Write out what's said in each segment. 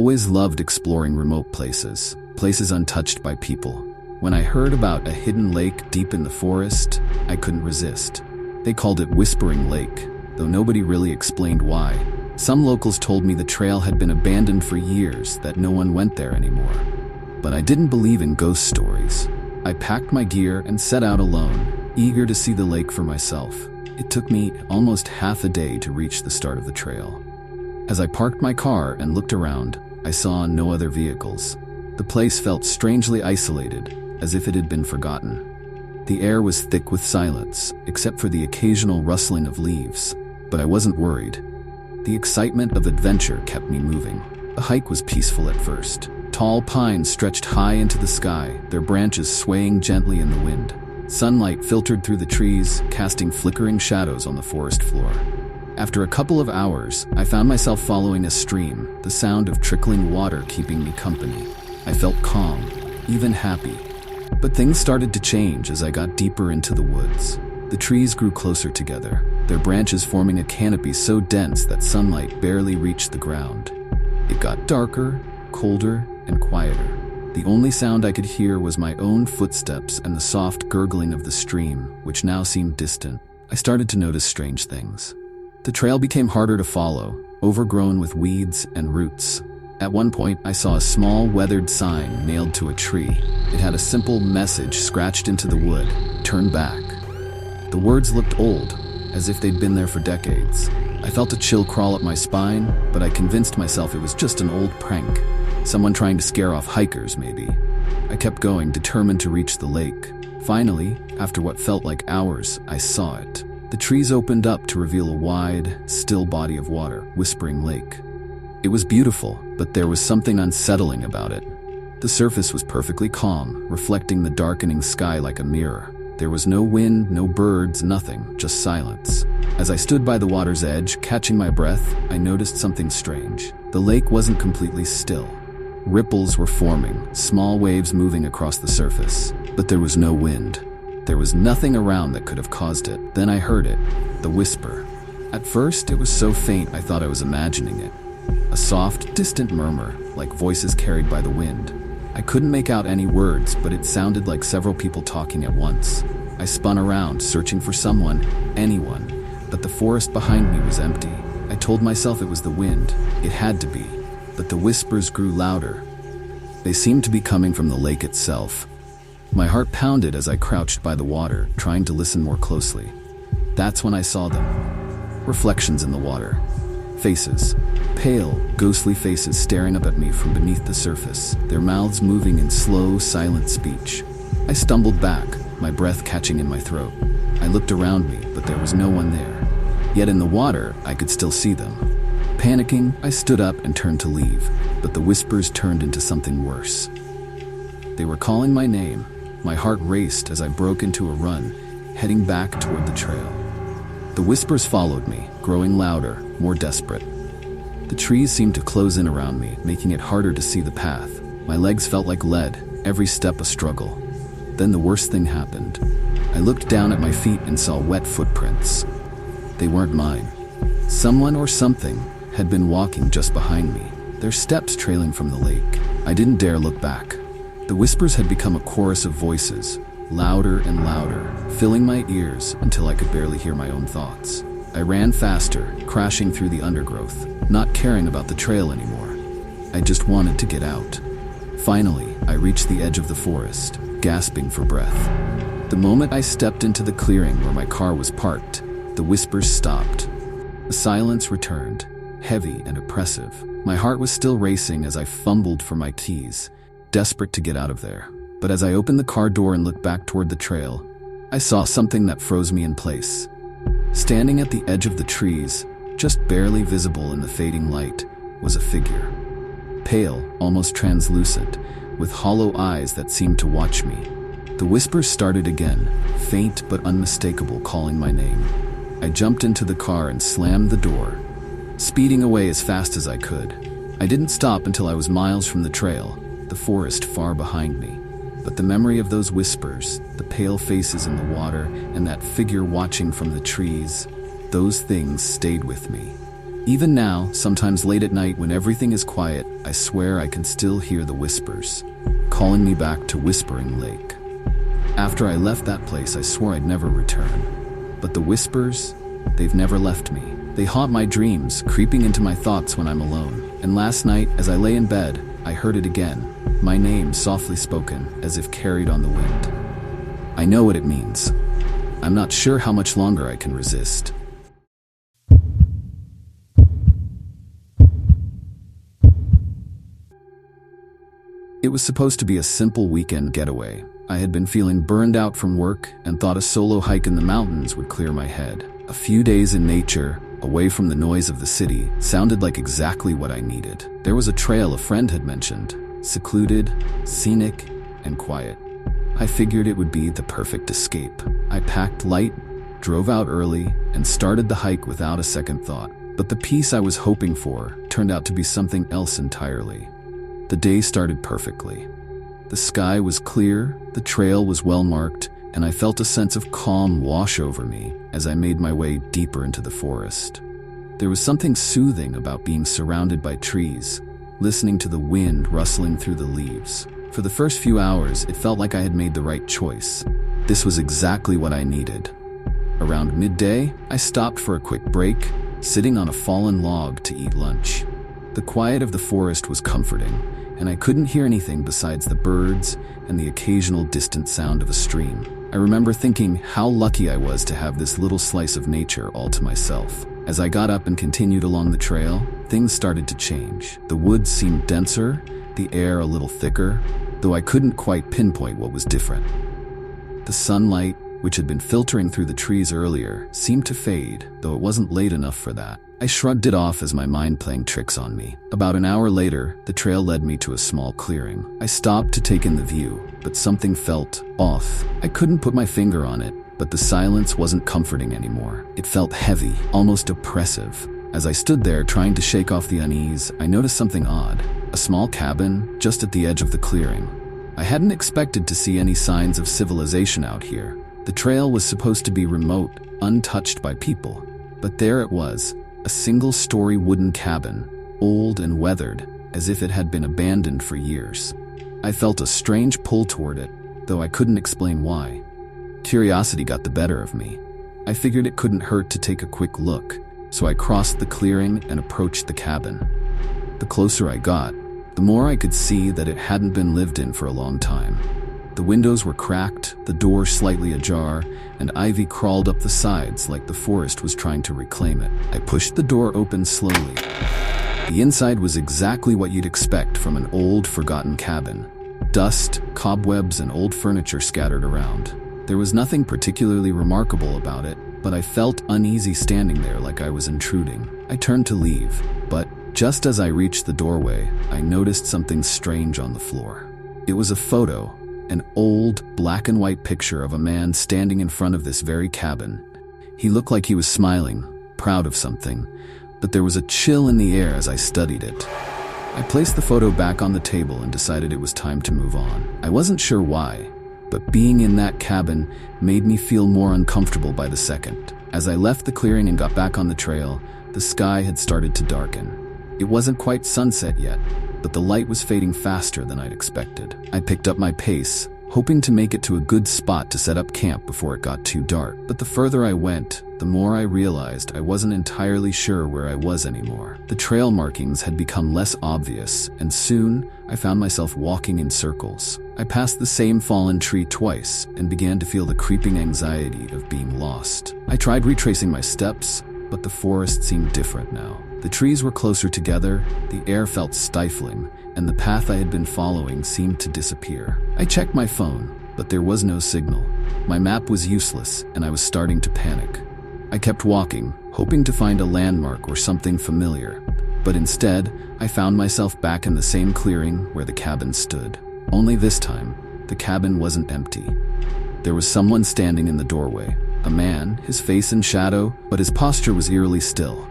always loved exploring remote places untouched by people. When I heard about a hidden lake deep in the forest, I couldn't resist. They called it Whispering Lake, though nobody really explained why. Some locals told me the trail had been abandoned for years, that no one went there anymore. But I didn't believe in ghost stories. I packed my gear and set out alone, eager to see the lake for myself. It took me almost half a day to reach the start of the trail. As I parked my car and looked around, I saw no other vehicles. The place felt strangely isolated, as if it had been forgotten. The air was thick with silence, except for the occasional rustling of leaves, but I wasn't worried. The excitement of adventure kept me moving. The hike was peaceful at first. Tall pines stretched high into the sky, their branches swaying gently in the wind. Sunlight filtered through the trees, casting flickering shadows on the forest floor. After a couple of hours, I found myself following a stream, the sound of trickling water keeping me company. I felt calm, even happy. But things started to change as I got deeper into the woods. The trees grew closer together, their branches forming a canopy so dense that sunlight barely reached the ground. It got darker, colder, and quieter. The only sound I could hear was my own footsteps and the soft gurgling of the stream, which now seemed distant. I started to notice strange things. The trail became harder to follow, overgrown with weeds and roots. At one point, I saw a small, weathered sign nailed to a tree. It had a simple message scratched into the wood: "Turn back." The words looked old, as if they'd been there for decades. I felt a chill crawl up my spine, but I convinced myself it was just an old prank. Someone trying to scare off hikers, maybe. I kept going, determined to reach the lake. Finally, after what felt like hours, I saw it. The trees opened up to reveal a wide, still body of water, Whispering Lake. It was beautiful, but there was something unsettling about it. The surface was perfectly calm, reflecting the darkening sky like a mirror. There was no wind, no birds, nothing, just silence. As I stood by the water's edge, catching my breath, I noticed something strange. The lake wasn't completely still. Ripples were forming, small waves moving across the surface, but there was no wind. There was nothing around that could have caused it. Then I heard it, the whisper. At first, it was so faint I thought I was imagining it. A soft, distant murmur, like voices carried by the wind. I couldn't make out any words, but it sounded like several people talking at once. I spun around, searching for someone, anyone, but the forest behind me was empty. I told myself it was the wind. It had to be. But the whispers grew louder. They seemed to be coming from the lake itself. My heart pounded as I crouched by the water, trying to listen more closely. That's when I saw them. Reflections in the water. Faces. Pale, ghostly faces staring up at me from beneath the surface, their mouths moving in slow, silent speech. I stumbled back, my breath catching in my throat. I looked around me, but there was no one there. Yet in the water, I could still see them. Panicking, I stood up and turned to leave, but the whispers turned into something worse. They were calling my name. My heart raced as I broke into a run, heading back toward the trail. The whispers followed me, growing louder, more desperate. The trees seemed to close in around me, making it harder to see the path. My legs felt like lead, every step a struggle. Then the worst thing happened. I looked down at my feet and saw wet footprints. They weren't mine. Someone or something had been walking just behind me, their steps trailing from the lake. I didn't dare look back. The whispers had become a chorus of voices, louder and louder, filling my ears until I could barely hear my own thoughts. I ran faster, crashing through the undergrowth, not caring about the trail anymore. I just wanted to get out. Finally, I reached the edge of the forest, gasping for breath. The moment I stepped into the clearing where my car was parked, the whispers stopped. The silence returned, heavy and oppressive. My heart was still racing as I fumbled for my keys, desperate to get out of there. But as I opened the car door and looked back toward the trail, I saw something that froze me in place. Standing at the edge of the trees, just barely visible in the fading light, was a figure. Pale, almost translucent, with hollow eyes that seemed to watch me. The whispers started again, faint but unmistakable, calling my name. I jumped into the car and slammed the door, speeding away as fast as I could. I didn't stop until I was miles from the trail, the forest far behind me. But the memory of those whispers, the pale faces in the water, and that figure watching from the trees, those things stayed with me. Even now, sometimes late at night when everything is quiet, I swear I can still hear the whispers, calling me back to Whispering Lake. After I left that place, I swore I'd never return. But the whispers, they've never left me. They haunt my dreams, creeping into my thoughts when I'm alone. And last night, as I lay in bed, I heard it again, my name softly spoken, as if carried on the wind. I know what it means. I'm not sure how much longer I can resist. It was supposed to be a simple weekend getaway. I had been feeling burned out from work and thought a solo hike in the mountains would clear my head. A few days in nature, away from the noise of the city, sounded like exactly what I needed. There was a trail a friend had mentioned, secluded, scenic, and quiet. I figured it would be the perfect escape. I packed light, drove out early, and started the hike without a second thought. But the peace I was hoping for turned out to be something else entirely. The day started perfectly. The sky was clear, the trail was well marked, and I felt a sense of calm wash over me as I made my way deeper into the forest. There was something soothing about being surrounded by trees, listening to the wind rustling through the leaves. For the first few hours, it felt like I had made the right choice. This was exactly what I needed. Around midday, I stopped for a quick break, sitting on a fallen log to eat lunch. The quiet of the forest was comforting, and I couldn't hear anything besides the birds and the occasional distant sound of a stream. I remember thinking how lucky I was to have this little slice of nature all to myself. As I got up and continued along the trail, things started to change. The woods seemed denser, the air a little thicker, though I couldn't quite pinpoint what was different. The sunlight, which had been filtering through the trees earlier, seemed to fade, though it wasn't late enough for that. I shrugged it off as my mind playing tricks on me. About an hour later, the trail led me to a small clearing. I stopped to take in the view, but something felt off. I couldn't put my finger on it, but the silence wasn't comforting anymore. It felt heavy, almost oppressive. As I stood there trying to shake off the unease, I noticed something odd. A small cabin just at the edge of the clearing. I hadn't expected to see any signs of civilization out here. The trail was supposed to be remote, untouched by people, but there it was. A single-story wooden cabin, old and weathered, as if it had been abandoned for years. I felt a strange pull toward it, though I couldn't explain why. Curiosity got the better of me. I figured it couldn't hurt to take a quick look, so I crossed the clearing and approached the cabin. The closer I got, the more I could see that it hadn't been lived in for a long time. The windows were cracked, the door slightly ajar, and ivy crawled up the sides like the forest was trying to reclaim it. I pushed the door open slowly. The inside was exactly what you'd expect from an old, forgotten cabin. Dust, cobwebs, and old furniture scattered around. There was nothing particularly remarkable about it, but I felt uneasy standing there like I was intruding. I turned to leave, but just as I reached the doorway, I noticed something strange on the floor. It was a photo. An old, black and white picture of a man standing in front of this very cabin. He looked like he was smiling, proud of something, but there was a chill in the air as I studied it. I placed the photo back on the table and decided it was time to move on. I wasn't sure why, but being in that cabin made me feel more uncomfortable by the second. As I left the clearing and got back on the trail, the sky had started to darken. It wasn't quite sunset yet, but the light was fading faster than I'd expected. I picked up my pace, hoping to make it to a good spot to set up camp before it got too dark. But the further I went, the more I realized I wasn't entirely sure where I was anymore. The trail markings had become less obvious, and soon I found myself walking in circles. I passed the same fallen tree twice and began to feel the creeping anxiety of being lost. I tried retracing my steps, but the forest seemed different now. The trees were closer together, the air felt stifling, and the path I had been following seemed to disappear. I checked my phone, but there was no signal. My map was useless, and I was starting to panic. I kept walking, hoping to find a landmark or something familiar, but instead, I found myself back in the same clearing where the cabin stood. Only this time, the cabin wasn't empty. There was someone standing in the doorway, a man, his face in shadow, but his posture was eerily still.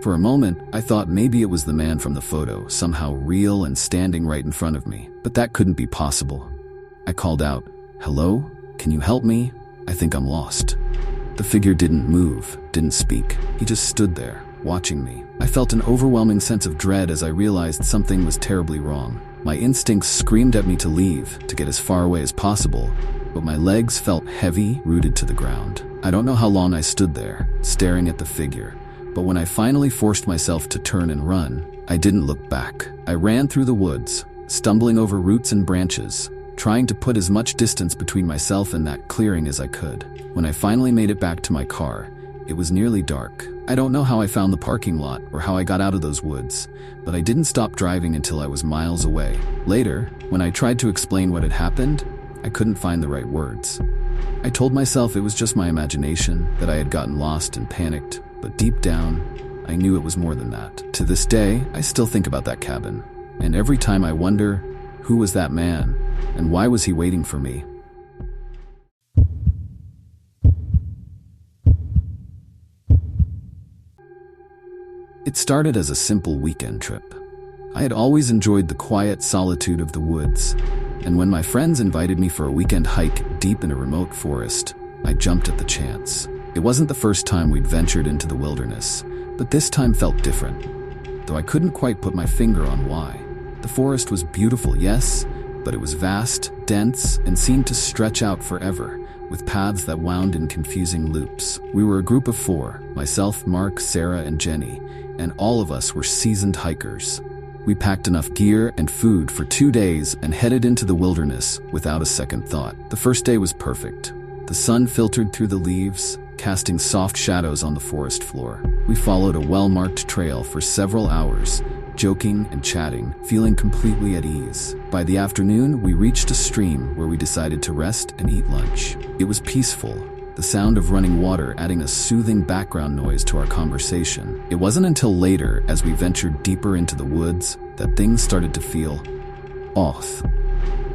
For a moment, I thought maybe it was the man from the photo, somehow real and standing right in front of me, but that couldn't be possible. I called out, "Hello? Can you help me? I think I'm lost." The figure didn't move, didn't speak. He just stood there, watching me. I felt an overwhelming sense of dread as I realized something was terribly wrong. My instincts screamed at me to leave, to get as far away as possible, but my legs felt heavy, rooted to the ground. I don't know how long I stood there, staring at the figure, but when I finally forced myself to turn and run, I didn't look back. I ran through the woods, stumbling over roots and branches, trying to put as much distance between myself and that clearing as I could. When I finally made it back to my car, it was nearly dark. I don't know how I found the parking lot or how I got out of those woods, but I didn't stop driving until I was miles away. Later, when I tried to explain what had happened, I couldn't find the right words. I told myself it was just my imagination, that I had gotten lost and panicked, but deep down, I knew it was more than that. To this day, I still think about that cabin, and every time I wonder, who was that man, and why was he waiting for me? It started as a simple weekend trip. I had always enjoyed the quiet solitude of the woods, and when my friends invited me for a weekend hike deep in a remote forest, I jumped at the chance. It wasn't the first time we'd ventured into the wilderness, but this time felt different, though I couldn't quite put my finger on why. The forest was beautiful, yes, but it was vast, dense, and seemed to stretch out forever, with paths that wound in confusing loops. We were a group of 4, myself, Mark, Sarah, and Jenny, and all of us were seasoned hikers. We packed enough gear and food for 2 days and headed into the wilderness without a second thought. The first day was perfect. The sun filtered through the leaves, casting soft shadows on the forest floor. We followed a well-marked trail for several hours, joking and chatting, feeling completely at ease. By the afternoon, we reached a stream where we decided to rest and eat lunch. It was peaceful, the sound of running water adding a soothing background noise to our conversation. It wasn't until later, as we ventured deeper into the woods, that things started to feel off.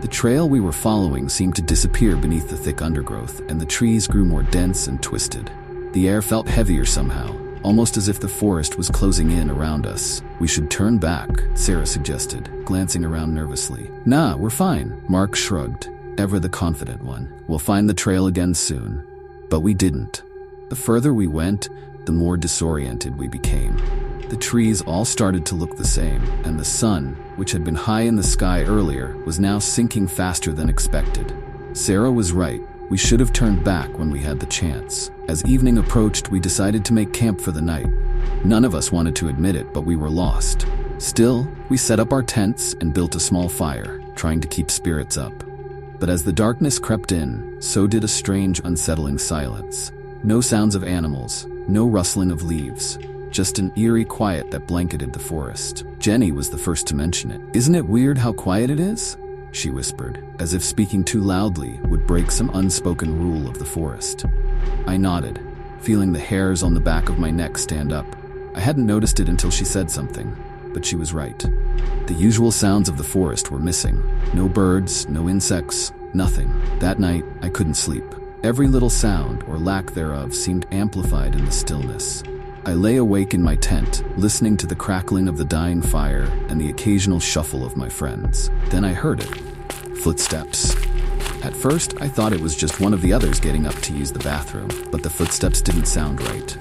The trail we were following seemed to disappear beneath the thick undergrowth, and the trees grew more dense and twisted. The air felt heavier somehow, almost as if the forest was closing in around us. "We should turn back," Sarah suggested, glancing around nervously. "Nah, we're fine," Mark shrugged, ever the confident one. "We'll find the trail again soon." But we didn't. The further we went, the more disoriented we became. The trees all started to look the same, and the sun, which had been high in the sky earlier, was now sinking faster than expected. Sarah was right. We should have turned back when we had the chance. As evening approached, we decided to make camp for the night. None of us wanted to admit it, but we were lost. Still, we set up our tents and built a small fire, trying to keep spirits up. But as the darkness crept in, so did a strange, unsettling silence. No sounds of animals, no rustling of leaves, just an eerie quiet that blanketed the forest. Jenny was the first to mention it. "Isn't it weird how quiet it is?" she whispered, as if speaking too loudly would break some unspoken rule of the forest. I nodded, feeling the hairs on the back of my neck stand up. I hadn't noticed it until she said something, but she was right. The usual sounds of the forest were missing. No birds, no insects, nothing. That night, I couldn't sleep. Every little sound, or lack thereof, seemed amplified in the stillness. I lay awake in my tent, listening to the crackling of the dying fire and the occasional shuffle of my friends. Then I heard it. Footsteps. At first, I thought it was just one of the others getting up to use the bathroom, but the footsteps didn't sound right.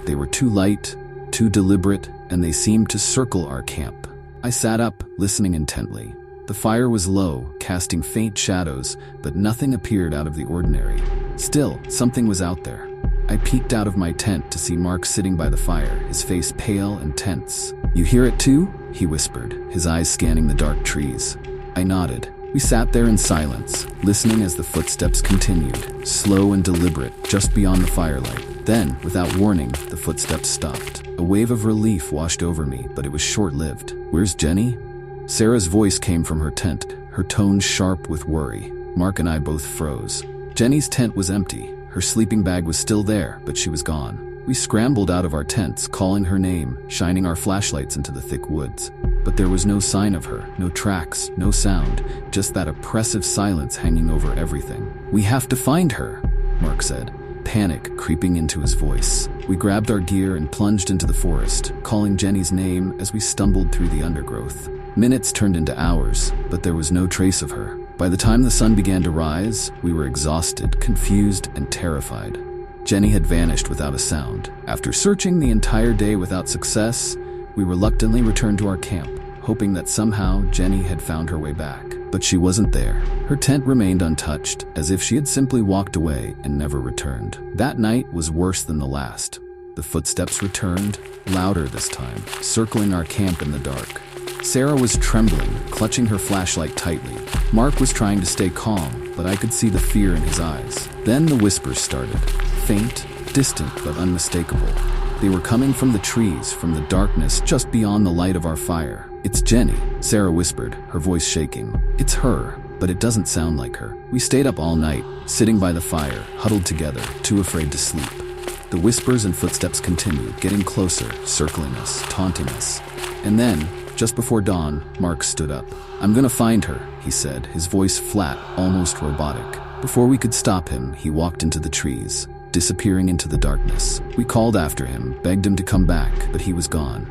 They were too light, too deliberate, and they seemed to circle our camp. I sat up, listening intently. The fire was low, casting faint shadows, but nothing appeared out of the ordinary. Still, something was out there. I peeked out of my tent to see Mark sitting by the fire, his face pale and tense. "You hear it too?" he whispered, his eyes scanning the dark trees. I nodded. We sat there in silence, listening as the footsteps continued, slow and deliberate, just beyond the firelight. Then, without warning, the footsteps stopped. A wave of relief washed over me, but it was short-lived. "Where's Jenny?" Sarah's voice came from her tent, her tone sharp with worry. Mark and I both froze. Jenny's tent was empty. Her sleeping bag was still there, but she was gone. We scrambled out of our tents, calling her name, shining our flashlights into the thick woods. But there was no sign of her, no tracks, no sound, just that oppressive silence hanging over everything. "We have to find her," Mark said, panic creeping into his voice. We grabbed our gear and plunged into the forest, calling Jenny's name as we stumbled through the undergrowth. Minutes turned into hours, but there was no trace of her. By the time the sun began to rise, we were exhausted, confused, and terrified. Jenny had vanished without a sound. After searching the entire day without success, we reluctantly returned to our camp, hoping that somehow Jenny had found her way back. But she wasn't there. Her tent remained untouched, as if she had simply walked away and never returned. That night was worse than the last. The footsteps returned, louder this time, circling our camp in the dark. Sarah was trembling, clutching her flashlight tightly. Mark was trying to stay calm, but I could see the fear in his eyes. Then the whispers started, faint, distant, but unmistakable. They were coming from the trees, from the darkness just beyond the light of our fire. "It's Jenny," Sarah whispered, her voice shaking. "It's her, but it doesn't sound like her." We stayed up all night, sitting by the fire, huddled together, too afraid to sleep. The whispers and footsteps continued, getting closer, circling us, taunting us. And then, just before dawn, Mark stood up. "I'm gonna find her," he said, his voice flat, almost robotic. Before we could stop him, he walked into the trees, disappearing into the darkness. We called after him, begged him to come back, but he was gone.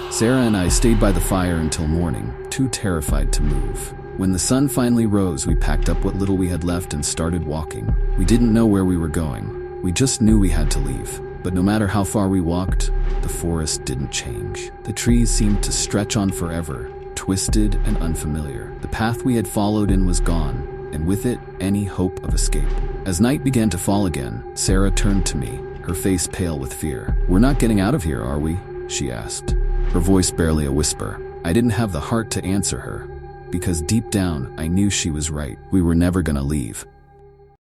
Sarah and I stayed by the fire until morning, too terrified to move. When the sun finally rose, we packed up what little we had left and started walking. We didn't know where we were going. We just knew we had to leave. But no matter how far we walked, the forest didn't change. The trees seemed to stretch on forever, twisted and unfamiliar. The path we had followed in was gone, and with it, any hope of escape. As night began to fall again, Sarah turned to me, her face pale with fear. "We're not getting out of here, are we?" she asked, her voice barely a whisper. I didn't have the heart to answer her, because deep down, I knew she was right. We were never gonna leave.